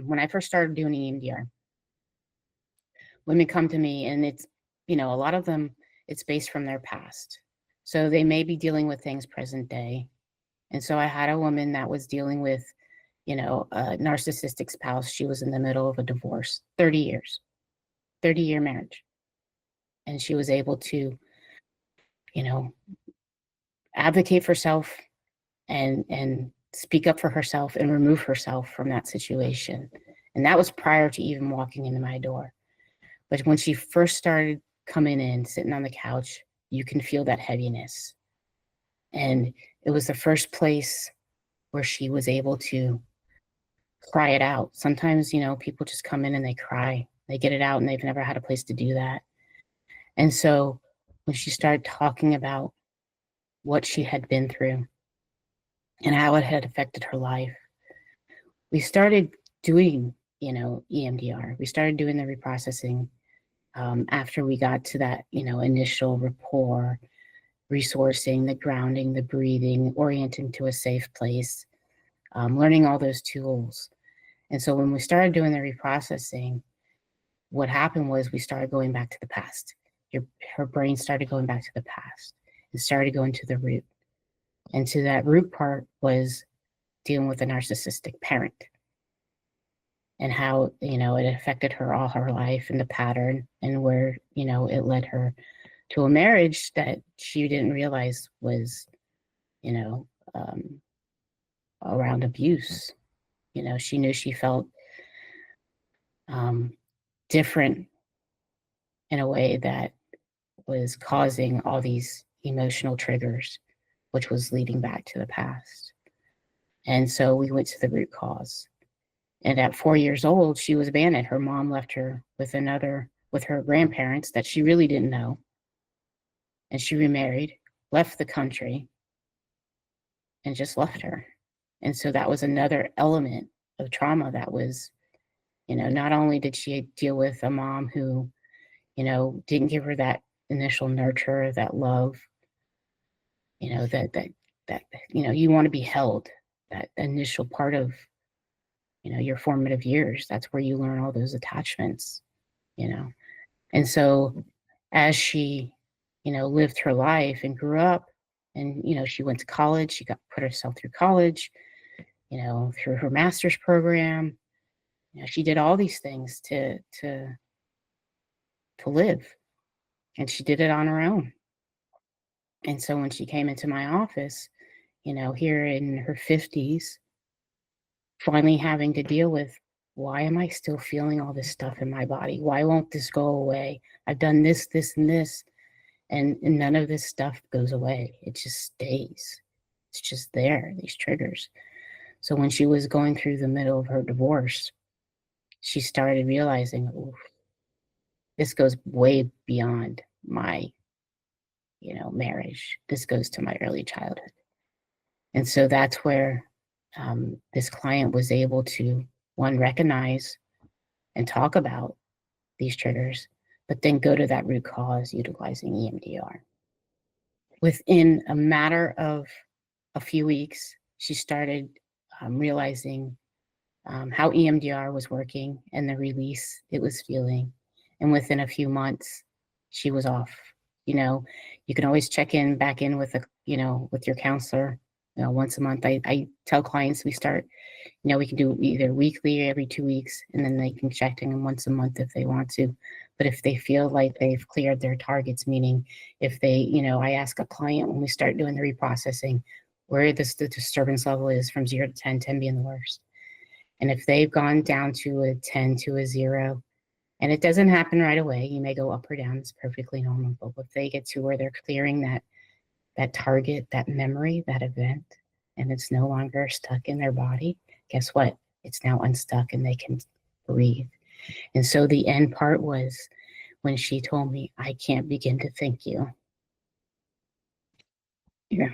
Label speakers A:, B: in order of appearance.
A: when I first started doing EMDR, women come to me and it's, a lot of them, it's based from their past. So they may be dealing with things present day. And so I had a woman that was dealing with, a narcissistic spouse. She was in the middle of a divorce, 30 years, 30-year marriage. And she was able to, advocate for herself and speak up for herself and remove herself from that situation. And that was prior to even walking into my door. But when she first started coming in, sitting on the couch, you can feel that heaviness. And it was the first place where she was able to cry it out. Sometimes, people just come in and they cry, they get it out and they've never had a place to do that. And so when she started talking about what she had been through and how it had affected her life, we started doing, EMDR. We started doing the reprocessing after we got to that, initial rapport, resourcing, the grounding, the breathing, orienting to a safe place, learning all those tools. And so when we started doing the reprocessing, what happened was we started going back to the past. Her brain started going back to the past and started going to the root. And to that root part was dealing with a narcissistic parent and how, it affected her all her life and the pattern and where, it led her to a marriage that she didn't realize was, around abuse. She knew she felt different in a way that was causing all these emotional triggers, which was leading back to the past. And so we went to the root cause. And at 4 years old, she was abandoned. Her mom left her with her grandparents that she really didn't know. And she remarried, left the country, and just left her. And so that was another element of trauma that was, not only did she deal with a mom who, didn't give her that initial nurture, that love, that you want to be held, that initial part of, your formative years. That's where you learn all those attachments, And so as she, lived her life and grew up and, she went to college, she put herself through college, through her master's program, she did all these things to live, and she did it on her own. And so when she came into my office, here in her 50s, finally having to deal with, why am I still feeling all this stuff in my body? Why won't this go away? I've done this, this, and this, and none of this stuff goes away. It just stays. It's just there, these triggers. So when she was going through the middle of her divorce, she started realizing, oof, this goes way beyond my, marriage. This goes to my early childhood. And so that's where this client was able to, one, recognize and talk about these triggers, but then go to that root cause utilizing EMDR. Within a matter of a few weeks, she started realizing how EMDR was working and the release it was feeling. And within a few months, she was off. You can always check back in with with your counselor, once a month. I tell clients we start, we can do either weekly or every 2 weeks, and then they can check in once a month if they want to. But if they feel like they've cleared their targets, meaning if they, I ask a client when we start doing the reprocessing, where the disturbance level is from 0 to 10, 10 being the worst. And if they've gone down to a 10 to a 0, and it doesn't happen right away, you may go up or down, it's perfectly normal. But if they get to where they're clearing that target, that memory, that event, and it's no longer stuck in their body, guess what? It's now unstuck and they can breathe. And so the end part was when she told me, I can't begin to thank you. Yeah.